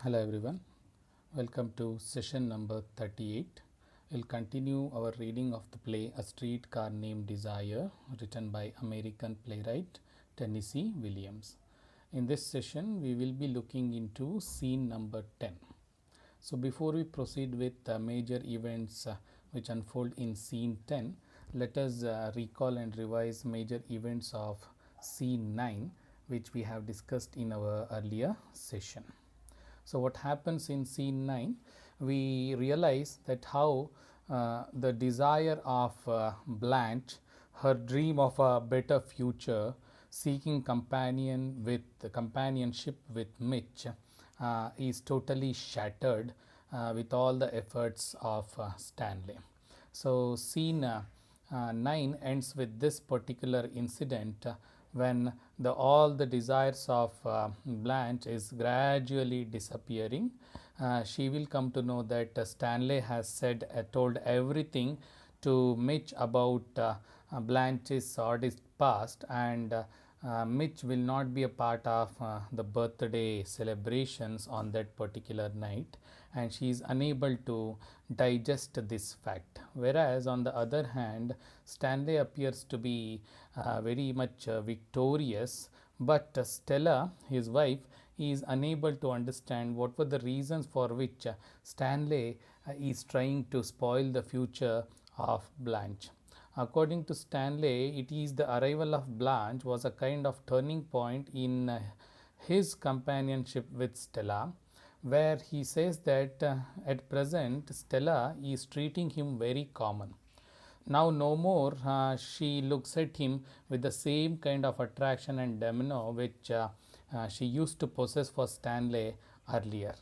Hello everyone, welcome to session number 38. We'll continue our reading of the play A Streetcar Named Desire, written by American playwright Tennessee Williams. In this session, we will be looking into scene number 10. So before we proceed with the major events which unfold in scene 10, let us recall and revise major events of scene 9 which we have discussed in our earlier session. So what happens in scene 9, we realize that how the desire of Blanche, her dream of a better future, seeking companionship with Mitch, is totally shattered with all the efforts of Stanley. So scene 9 ends with this particular incident when all the desires of Blanche is gradually disappearing. She will come to know that Stanley has told everything to Mitch about Blanche's sordid past, and Mitch will not be a part of the birthday celebrations on that particular night, and she is unable to digest this fact. Whereas on the other hand, Stanley appears to be very much victorious, but Stella, his wife, is unable to understand what were the reasons for which Stanley is trying to spoil the future of Blanche. According to Stanley, it is the arrival of Blanche was a kind of turning point in his companionship with Stella, where he says that at present Stella is treating him very common. Now no more she looks at him with the same kind of attraction and demeanor which she used to possess for Stanley earlier.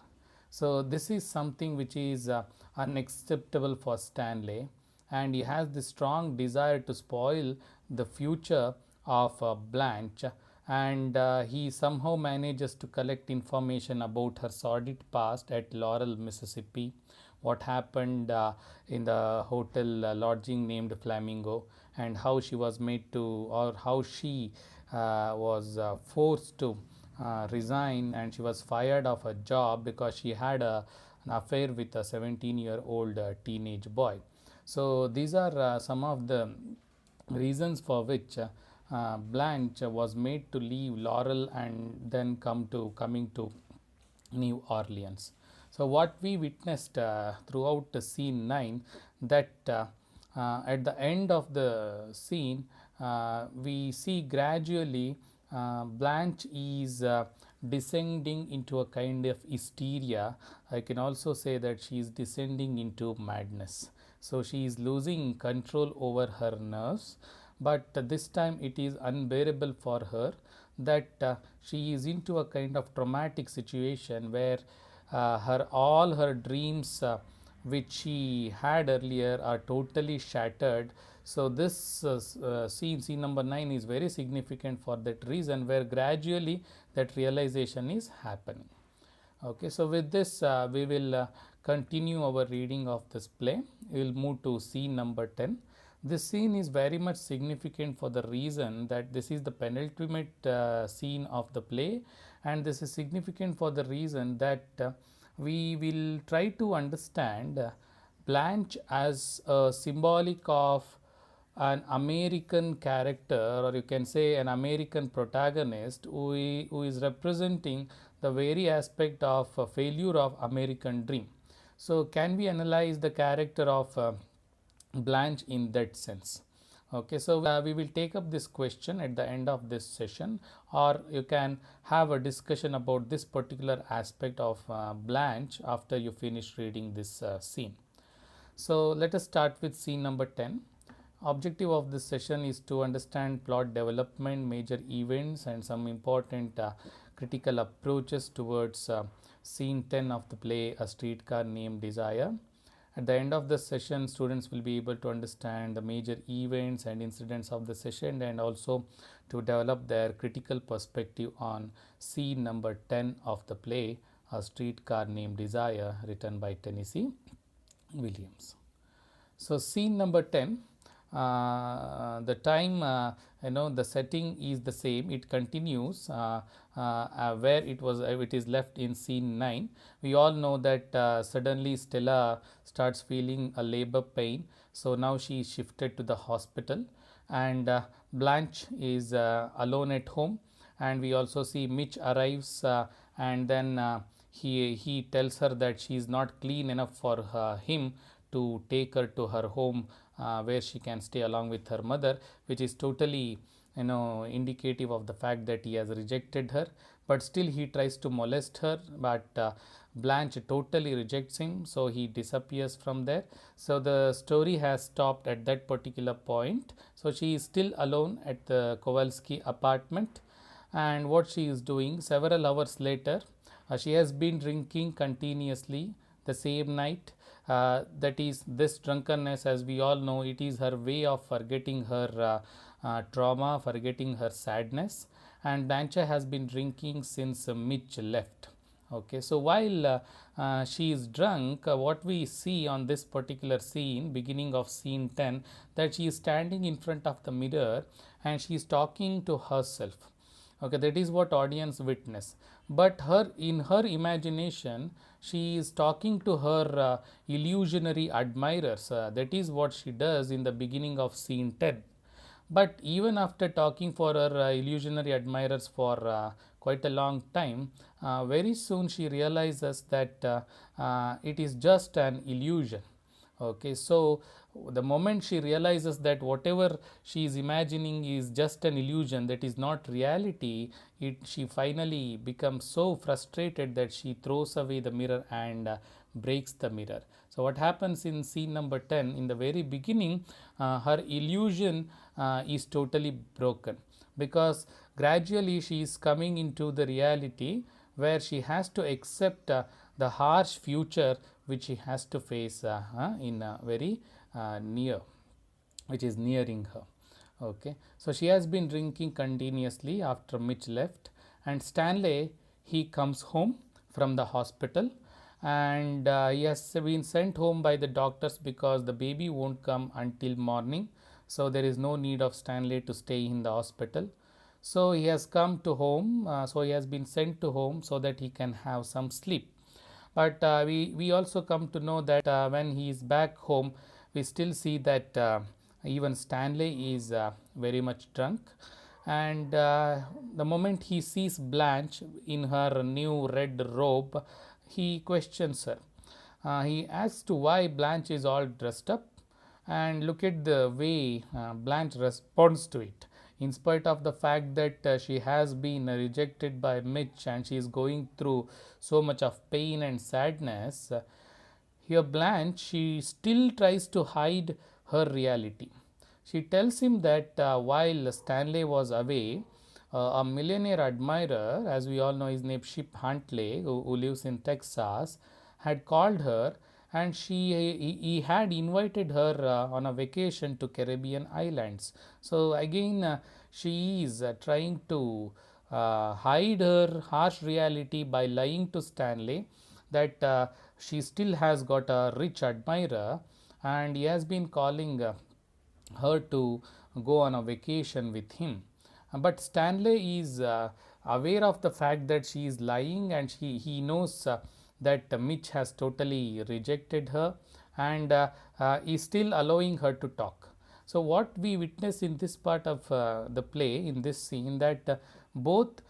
So this is something which is unacceptable for Stanley, and he has this strong desire to spoil the future of Blanche, and he somehow manages to collect information about her sordid past at Laurel, Mississippi, what happened in the hotel lodging named Flamingo, and how she was made to, or how she was forced to resign, and she was fired of a job because she had an affair with a 17-year-old teenage boy. So these are some of the reasons for which Blanche was made to leave Laurel and then coming to New Orleans. So what we witnessed throughout the scene 9, that at the end of the scene we see gradually Blanche is descending into a kind of hysteria. I can also say that she is descending into madness. So she is losing control over her nerves, but this time it is unbearable for her that she is into a kind of traumatic situation where all her dreams which she had earlier are totally shattered. So this scene number 9 is very significant for that reason, where gradually that realization is happening. Okay, so with this we will continue our reading of this play. We will move to scene number 10. This scene is very much significant for the reason that this is the penultimate scene of the play, and this is significant for the reason that we will try to understand Blanche as a symbolic of an American character, or you can say an American protagonist who is representing the very aspect of failure of American dream. So can we analyze the character of Blanche in that sense? Okay, so we will take up this question at the end of this session, or you can have a discussion about this particular aspect of Blanche after you finish reading this scene. So let us start with scene number 10. Objective of this session is to understand plot development, major events, and some important critical approaches towards scene 10 of the play A Streetcar Named Desire. At the end of the session, students will be able to understand the major events and incidents of the session, and also to develop their critical perspective on scene number 10 of the play A Streetcar Named Desire, written by Tennessee Williams. So scene number 10, the time, the setting is the same. It continues where it is left in scene 9. We all know that suddenly Stella starts feeling a labor pain, so now she is shifted to the hospital, and Blanche is alone at home. And we also see Mitch arrives, and then he tells her that she is not clean enough for him to take her to her home, where she can stay along with her mother, which is totally indicative of the fact that he has rejected her. But still he tries to molest her, but Blanche totally rejects him, so he disappears from there. So the story has stopped at that particular point. So she is still alone at the Kowalski apartment, and what she is doing several hours later, she has been drinking continuously the same night. That is, this drunkenness, as we all know, it is her way of forgetting her trauma, forgetting her sadness. And Blanche has been drinking since Mitch left. Okay, so while she is drunk, what we see on this particular scene, beginning of scene 10, that she is standing in front of the mirror and she is talking to herself. Okay, that is what audience witness. But her, in her imagination, she is talking to her illusionary admirers. That is what she does in the beginning of scene 10. But even after talking for her illusionary admirers for quite a long time, very soon she realizes that it is just an illusion. Okay, so the moment she realizes that whatever she is imagining is just an illusion, that is not reality, she finally becomes so frustrated that she throws away the mirror and breaks the mirror. So what happens in scene number 10, in the very beginning, her illusion is totally broken, because gradually she is coming into the reality where she has to accept the harsh future which she has to face in very near, which is nearing her. Okay, so she has been drinking continuously after Mitch left, and Stanley, he comes home from the hospital, and he has been sent home by the doctors because the baby won't come until morning. So there is no need of Stanley to stay in the hospital. So he has come to home, so he has been sent to home so that he can have some sleep. But we also come to know that when he is back home, we still see that even Stanley is very much drunk. And the moment he sees Blanche in her new red robe, he questions her. He asks to why Blanche is all dressed up, and look at the way Blanche responds to it. In spite of the fact that she has been rejected by Mitch and she is going through so much of pain and sadness, here Blanche, she still tries to hide her reality. She tells him that while Stanley was away, a millionaire admirer, as we all know, his name Ship Huntley, who lives in Texas, had called her, and he had invited her on a vacation to Caribbean islands. So again, she is trying to hide her harsh reality by lying to Stanley that she still has got a rich admirer, and he has been calling her to go on a vacation with him. But Stanley is aware of the fact that she is lying, and he knows that Mitch has totally rejected her, and is still allowing her to talk. So what we witness in this part of the play, in this scene, that both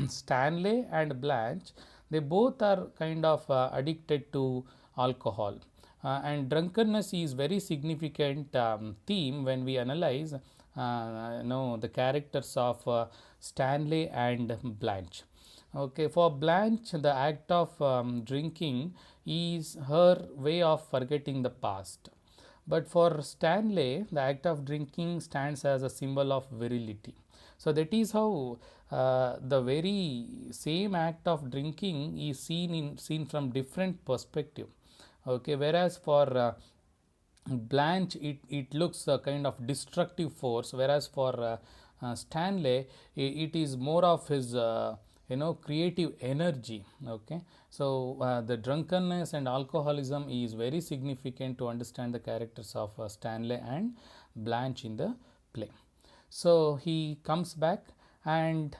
Stanley and Blanche, they both are kind of addicted to alcohol. And drunkenness is very significant theme when we analyze the characters of Stanley and Blanche. Okay, for Blanche, the act of drinking is her way of forgetting the past. But for Stanley, the act of drinking stands as a symbol of virility. So that is how the very same act of drinking is seen from different perspective. Okay, whereas for Blanche, it looks a kind of destructive force, whereas for Stanley, it is more of his creative energy. Okay, so the drunkenness and alcoholism is very significant to understand the characters of Stanley and Blanche in the play. So he comes back, and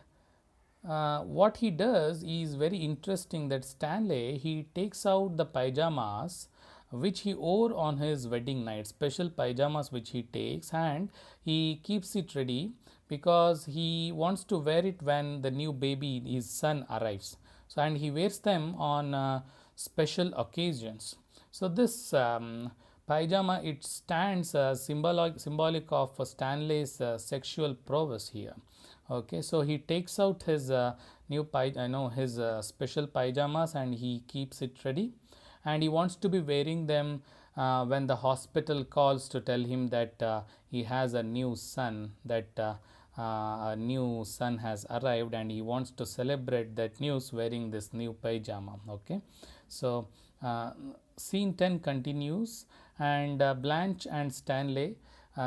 what he does is very interesting, that Stanley, he takes out the pyjamas which he wore on his wedding night, special pyjamas which he takes, and he keeps it ready because he wants to wear it when the new baby, his son, arrives. So, and he wears them on special occasions. So this pajama, it stands symbolic of Stanley's sexual prowess here. Okay, so he takes out his his special pyjamas, and he keeps it ready, and he wants to be wearing them when the hospital calls to tell him that he has a new son, that a new son has arrived, and he wants to celebrate that news wearing this new pajama. Okay, so scene 10 continues, and Blanche and Stanley,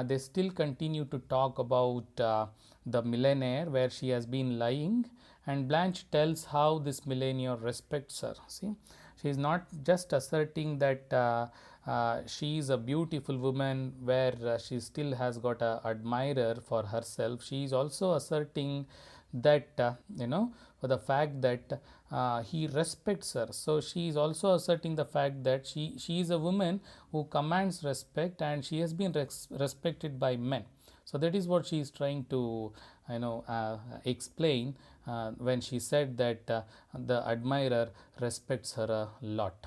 they still continue to talk about the millionaire where she has been lying, and Blanche tells how this millionaire respects her. See, she is not just asserting that she is a beautiful woman where she still has got a admirer for herself. She is also asserting that for the fact that he respects her. So she is also asserting the fact that she is a woman who commands respect, and she has been respected by men. So that is what she is trying to explain when she said that the admirer respects her a lot.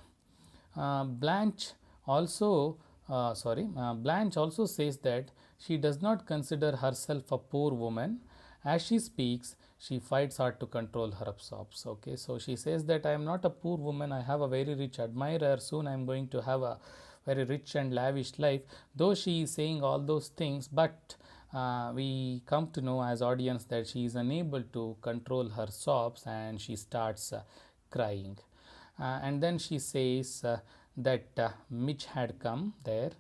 Blanche also Blanche also says that she does not consider herself a poor woman. As she speaks, she fights hard to control her sobs. Okay, so she says that I am not a poor woman, I have a very rich admirer, soon I am going to have a very rich and lavish life. Though she is saying all those things, but we come to know as audience that she is unable to control her sobs, and she starts crying. And then she says that Mitch had come there,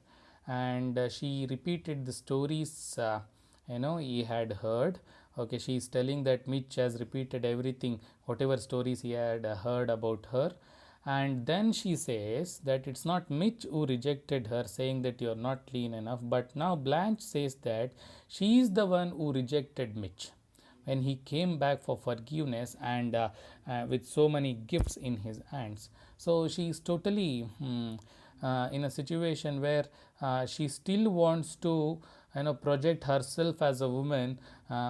and she repeated the stories he had heard. Okay, she is telling that Mitch has repeated everything, whatever stories he had heard about her. And then she says that it's not Mitch who rejected her, saying that you're not clean enough, but now Blanche says that she is the one who rejected Mitch when he came back for forgiveness, and with so many gifts in his hands. So she is totally in a situation where she still wants to project herself as a woman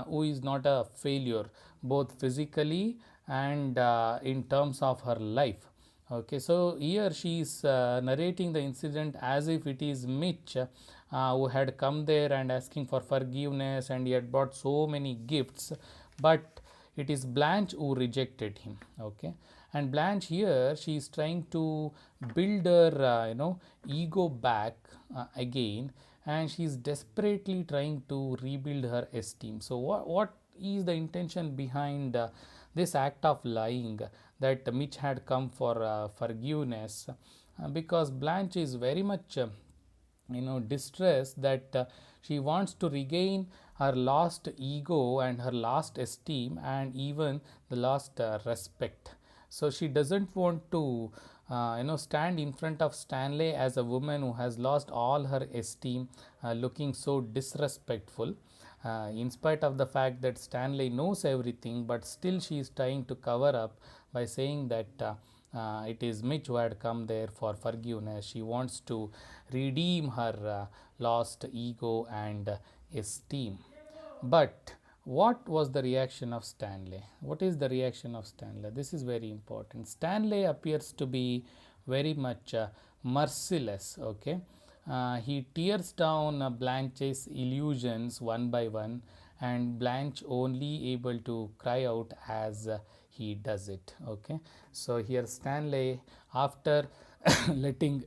who is not a failure, both physically and in terms of her life. Okay, so here she is narrating the incident as if it is Mitch who had come there and asking for forgiveness, and he had brought so many gifts, but it is Blanche who rejected him. Okay, and Blanche here, she is trying to build her ego back again, and she is desperately trying to rebuild her esteem. So what is the intention behind this act of lying, that Mitch had come for forgiveness? Because Blanche is very much distressed that she wants to regain her lost ego and her lost esteem, and even the lost respect. So she doesn't want to stand in front of Stanley as a woman who has lost all her esteem, looking so disrespectful. In spite of the fact that Stanley knows everything, but still she is trying to cover up by saying that it is Mitch who had come there for forgiveness. She wants to redeem her lost ego and esteem. But what was the reaction of Stanley? What is the reaction of Stanley? This is very important. Stanley appears to be very much merciless. Okay, he tears down Blanche's illusions one by one, and Blanche only able to cry out as he does it. Okay, so here Stanley, after letting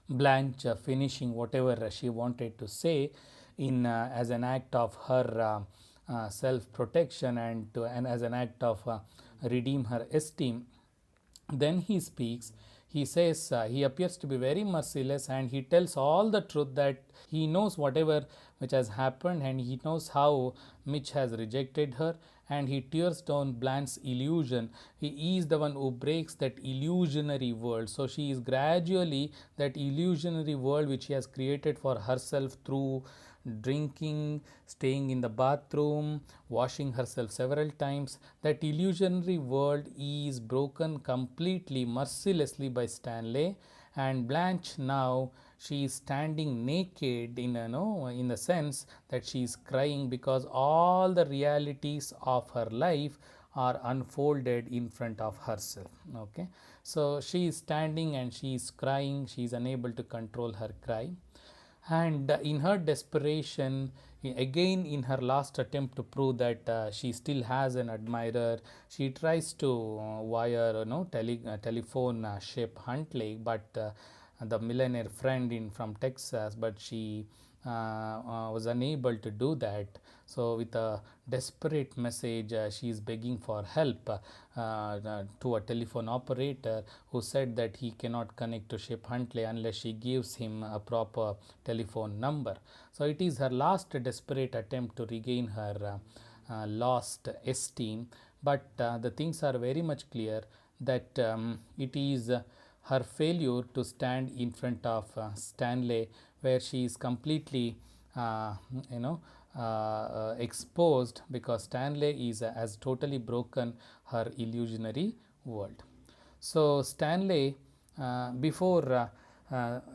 Blanche finishing whatever she wanted to say, in as an act of her self protection, and as an act of redeem her esteem, then he speaks. He says he appears to be very merciless, and he tells all the truth, that he knows whatever which has happened, and he knows how Mitch has rejected her, and he tears down Blanche's illusion. He is the one who breaks that illusionary world. So she is gradually that illusionary world which she has created for herself through drinking, staying in the bathroom, washing herself several times. That illusionary world is broken completely, mercilessly by Stanley. And Blanche now, she is standing naked in a no in the sense that she is crying because all the realities of her life are unfolded in front of herself. Okay, so she is standing and she is crying, she is unable to control her cry. And in her desperation, again in her last attempt to prove that she still has an admirer, she tries to wire telephone Shep Huntley, but the millionaire friend in from Texas, but she was unable to do that. So with a desperate message, she is begging for help to a telephone operator, who said that he cannot connect to Shep Huntley unless she gives him a proper telephone number. So it is her last desperate attempt to regain her lost esteem. But the things are very much clear that it is her failure to stand in front of Stanley, where she is completely uh, you know exposed, because Stanley is has totally broken her illusionary world. So Stanley, before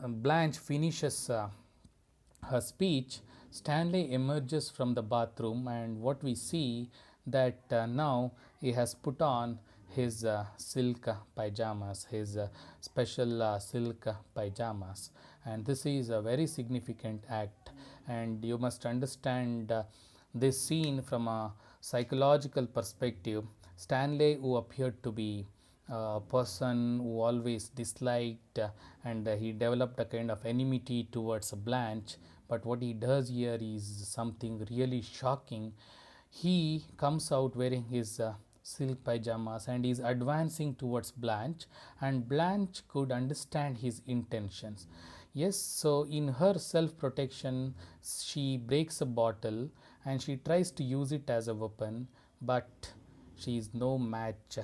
Blanche finishes her speech, Stanley emerges from the bathroom, and what we see that now he has put on his silk pajamas, his special silk pajamas, and this is a very significant act. And you must understand this scene from a psychological perspective. Stanley, who appeared to be a person who always disliked and he developed a kind of enmity towards Blanche, but what he does here is something really shocking. He comes out wearing his silk pajamas and is advancing towards Blanche, and Blanche could understand his intentions. Yes, so in her self protection, she breaks a bottle and she tries to use it as a weapon, but she is no match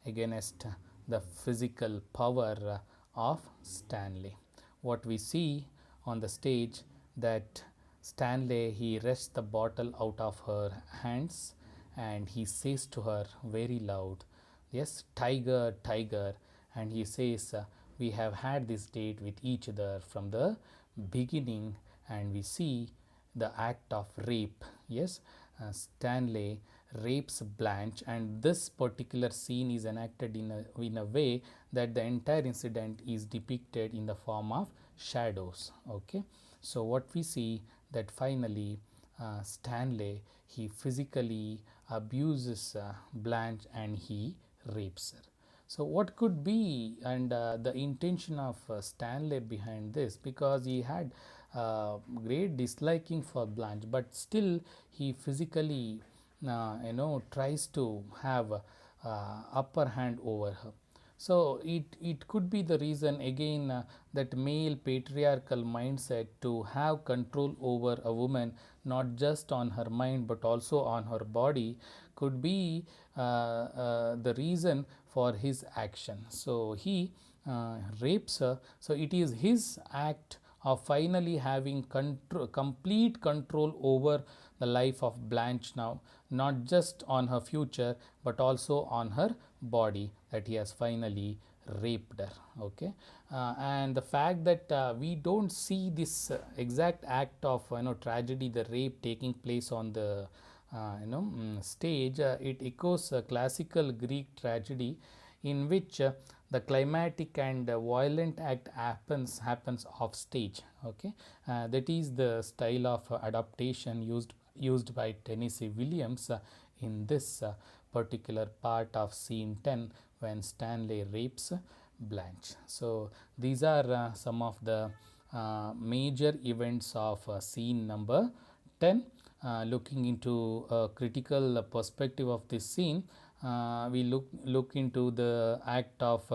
against the physical power of Stanley. What we see on the stage, that Stanley, he wrests the bottle out of her hands and he says to her very loud, "Yes, tiger, tiger." And he says, "We have had this date with each other from the beginning." And we see the act of rape. Yes, Stanley rapes Blanche, and this particular scene is enacted in a way that the entire incident is depicted in the form of shadows. Okay, so what we see, that finally Stanley, he physically abuses Blanche and he rapes her. So what could be and the intention of Stanley behind this, because he had great disliking for Blanche, but still he physically tries to have upper hand over her. So it could be the reason again that male patriarchal mindset to have control over a woman, not just on her mind but also on her body, could be the reason for his action. So he rapes her. So it is his act of finally having complete control over the life of Blanche now, not just on her future but also on her body, that he has finally raped her. Okay, and the fact that we don't see this exact act of tragedy, the rape taking place on the stage, it echoes a classical Greek tragedy in which the climatic and violent act happens off stage. Okay, that is the style of adaptation used by Tennessee Williams in this particular part of scene 10 when Stanley rapes Blanche. So these are some of the major events of scene number 10. Looking into a critical perspective of this scene, we look into the act of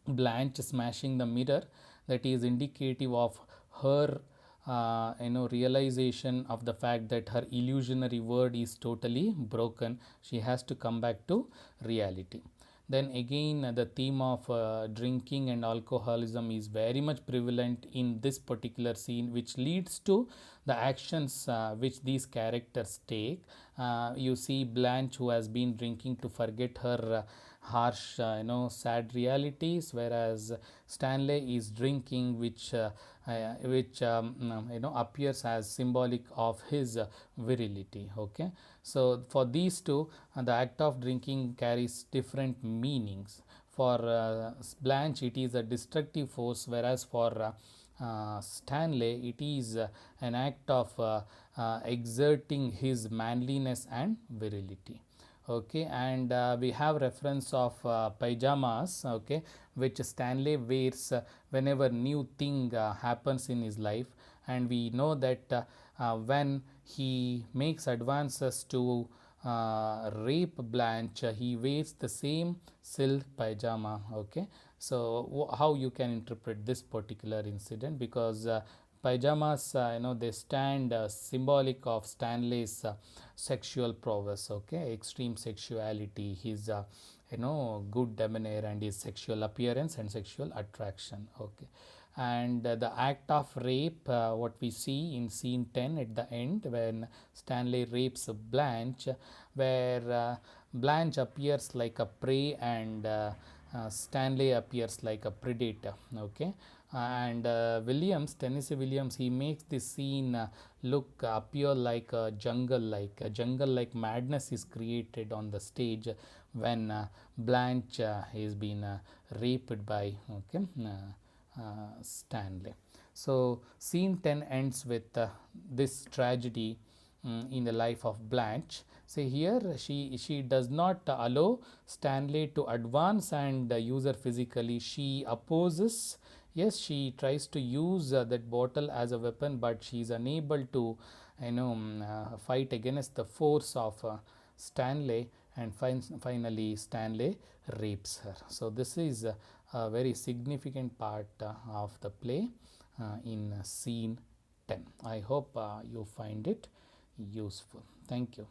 Blanche smashing the mirror, that is indicative of her realization of the fact that her illusionary world is totally broken. She has to come back to reality. Then again, the theme of drinking and alcoholism is very much prevalent in this particular scene, which leads to the actions which these characters take. You see Blanche, who has been drinking to forget her harsh, sad realities, whereas Stanley is drinking, which appears as symbolic of his virility. Okay, so for these two, the act of drinking carries different meanings. For Blanche, it is a destructive force, whereas for Stanley, it is an act of exerting his manliness and virility. Okay, and we have reference of pajamas, okay, which Stanley wears whenever new thing happens in his life. And we know that when he makes advances to rape Blanche, he wears the same silk pajama. Okay, so how you can interpret this particular incident? Because pajamas, they stand symbolic of Stanley's sexual prowess. Okay, extreme sexuality, his good demeanor, and his sexual appearance and sexual attraction. Okay, and the act of rape, what we see in scene 10 at the end, when Stanley rapes Blanche, where Blanche appears like a prey, and Stanley appears like a predator. Okay, and Tennessee Williams, he makes this scene appear like a jungle like madness is created on the stage when Blanche is being raped by Stanley. So scene 10 ends with this tragedy in the life of Blanche. See here, she does not allow Stanley to advance and use her physically. She opposes. Yes, she tries to use that bottle as a weapon, but she is unable to fight against the force of Stanley, and finally Stanley rapes her. So this is a very significant part of the play in scene 10. I hope you find it useful. Thank you.